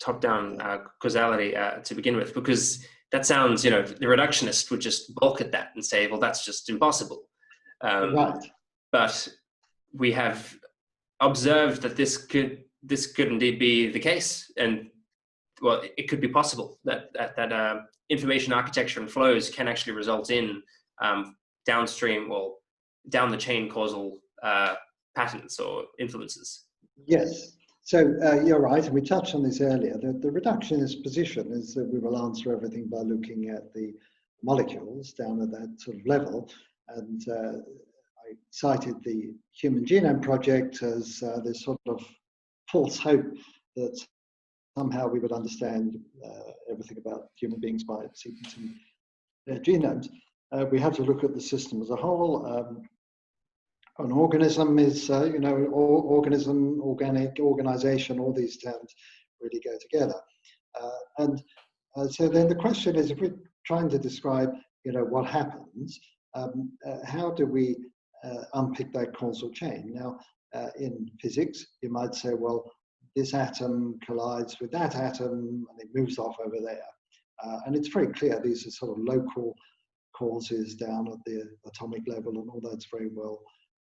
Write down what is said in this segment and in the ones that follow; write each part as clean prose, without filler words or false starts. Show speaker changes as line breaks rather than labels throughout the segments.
top-down causality to begin with, because that sounds, the reductionist would just balk at that and say, well, that's just impossible.
Right.
But we have observed that this could indeed be the case, and well, it could be possible that information architecture and flows can actually result in downstream or down the chain causal patterns or influences.
Yes. So you're right, and we touched on this earlier. The reductionist position is that we will answer everything by looking at the molecules down at that sort of level. And I cited the Human Genome Project as this sort of false hope that somehow we would understand everything about human beings by sequencing their genomes. We have to look at the system as a whole. An organism is, organism, organic, organization, all these terms really go together. So then the question is, if we're trying to describe, what happens, how do we unpick that causal chain? Now, in physics, you might say, well, this atom collides with that atom and it moves off over there. And it's very clear these are sort of local causes down at the atomic level, and all that's very well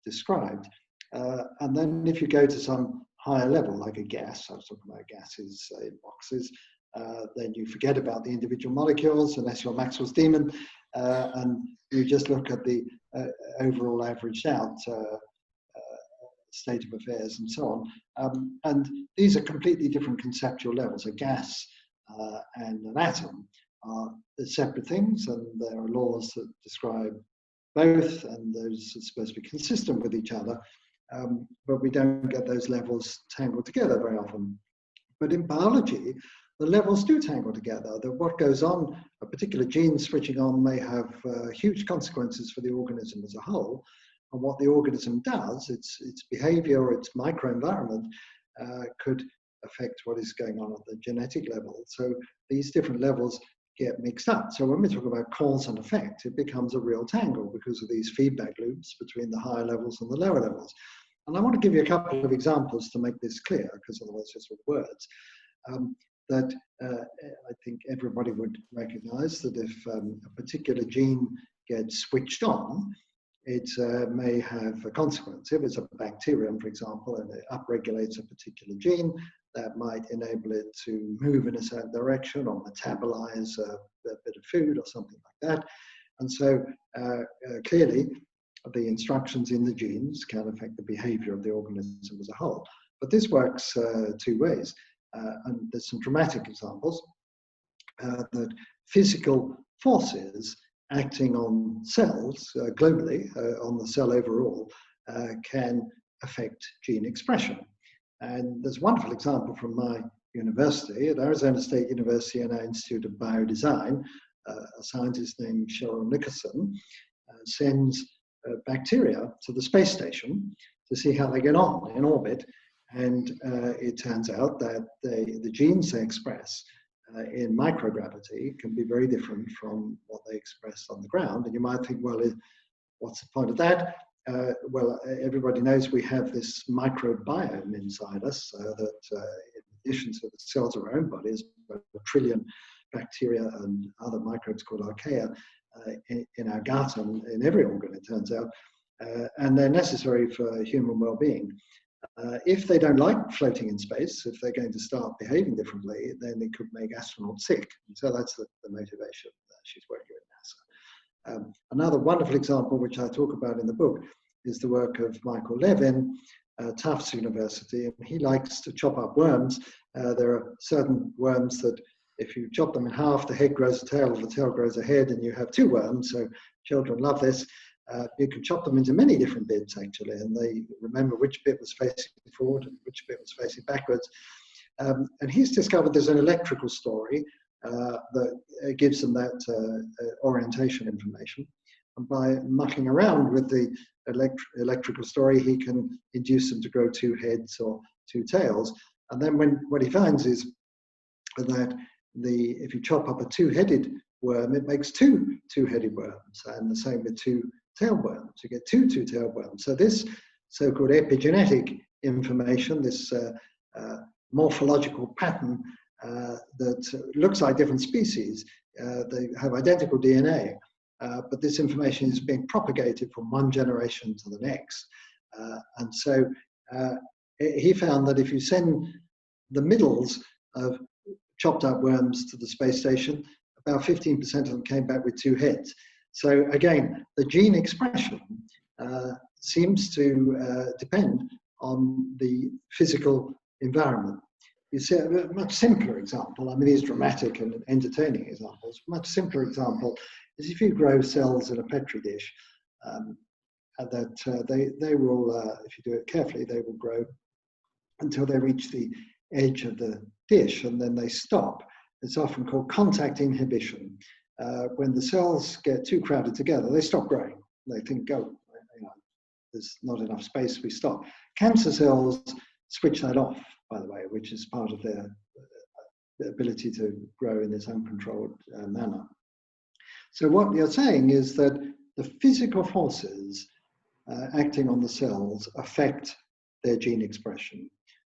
described. And then if you go to some higher level, like a gas, I was talking about gases in boxes, then you forget about the individual molecules, unless you're Maxwell's demon, and you just look at the overall averaged out state of affairs and so on. And these are completely different conceptual levels. A gas and an atom are separate things, and there are laws that describe both, and those are supposed to be consistent with each other, but we don't get those levels tangled together very often. But in biology, the levels do tangle together. That what goes on, a particular gene switching on may have huge consequences for the organism as a whole, and what the organism does, its behavior, its microenvironment, could affect what is going on at the genetic level. So these different levels get mixed up. So when we talk about cause and effect, it becomes a real tangle because of these feedback loops between the higher levels and the lower levels. And I want to give you a couple of examples to make this clear, because otherwise it's just words, that I think everybody would recognize that if a particular gene gets switched on, it may have a consequence. If it's a bacterium, for example, and it upregulates a particular gene, that might enable it to move in a certain direction or metabolize a bit of food or something like that. And so clearly, the instructions in the genes can affect the behavior of the organism as a whole. But this works two ways. And there's some dramatic examples that physical forces acting on cells globally, on the cell overall, can affect gene expression. And there's a wonderful example from my university, at Arizona State University and our Institute of Biodesign. A scientist named Cheryl Nickerson sends bacteria to the space station to see how they get on in orbit. And it turns out that the genes they express in microgravity can be very different from what they express on the ground. And you might think, well, what's the point of that? Well, everybody knows we have this microbiome inside us, that in addition to the cells of our own bodies, about 1 trillion bacteria and other microbes called archaea in our gut and in every organ, it turns out, and they're necessary for human well-being. If they don't like floating in space, if they're going to start behaving differently, then it could make astronauts sick. And so that's the motivation that she's working at NASA. Another wonderful example, which I talk about in the book, is the work of Michael Levin, Tufts University. And he likes to chop up worms. There are certain worms that if you chop them in half, the head grows a tail, the tail grows a head, and you have two worms. So children love this. You can chop them into many different bits, actually, and they remember which bit was facing forward and which bit was facing backwards. And he's discovered there's an electrical story that gives them that orientation information. And by mucking around with the electrical story, he can induce them to grow two heads or two tails. And then what he finds is that if you chop up a two-headed worm, it makes two-headed worms, and the same with two tailworms. You get two tailworms. So this so-called epigenetic information, this morphological pattern, that looks like different species. They have identical DNA, but this information is being propagated from one generation to the next. And so he found that if you send the middles of chopped up worms to the space station, about 15% of them came back with 2 heads. So again, the gene expression seems to depend on the physical environment. You see a much simpler example, I mean these dramatic and entertaining examples, much simpler example is if you grow cells in a Petri dish, they will, if you do it carefully, they will grow until they reach the edge of the dish and then they stop. It's often called contact inhibition. When the cells get too crowded together, they stop growing. They think, oh, there's not enough space, we stop. Cancer cells switch that off, by the way, which is part of their ability to grow in this uncontrolled manner. So what you're saying is that the physical forces acting on the cells affect their gene expression.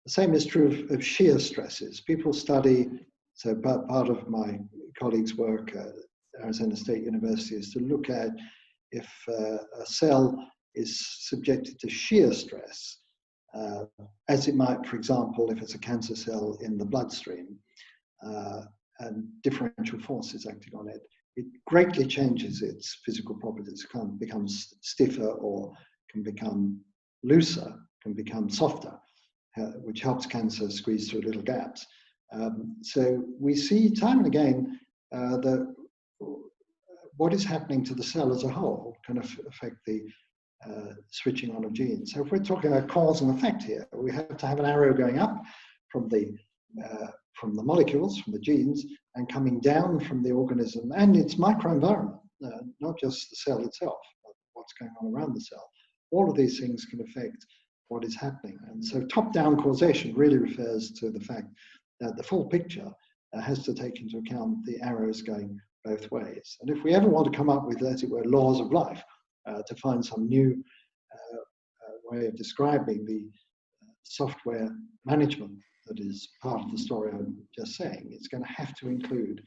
The same is true of shear stresses. People study, so part of my colleagues' work at Arizona State University is to look at if a cell is subjected to shear stress, as it might, for example, if it's a cancer cell in the bloodstream, and differential forces acting on it, it greatly changes its physical properties. It can become stiffer or can become looser, can become softer, which helps cancer squeeze through little gaps. So we see time and again that what is happening to the cell as a whole can affect the switching on of genes. So if we're talking about cause and effect here, we have to have an arrow going up from the molecules, from the genes, and coming down from the organism and its microenvironment, not just the cell itself, but what's going on around the cell. All of these things can affect what is happening. And so top-down causation really refers to the fact that the full picture has to take into account the arrows going both ways. And if we ever want to come up with, as it were, laws of life, to find some new way of describing the software management that is part of the story I'm just saying, it's going to have to include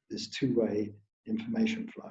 this two-way information flow.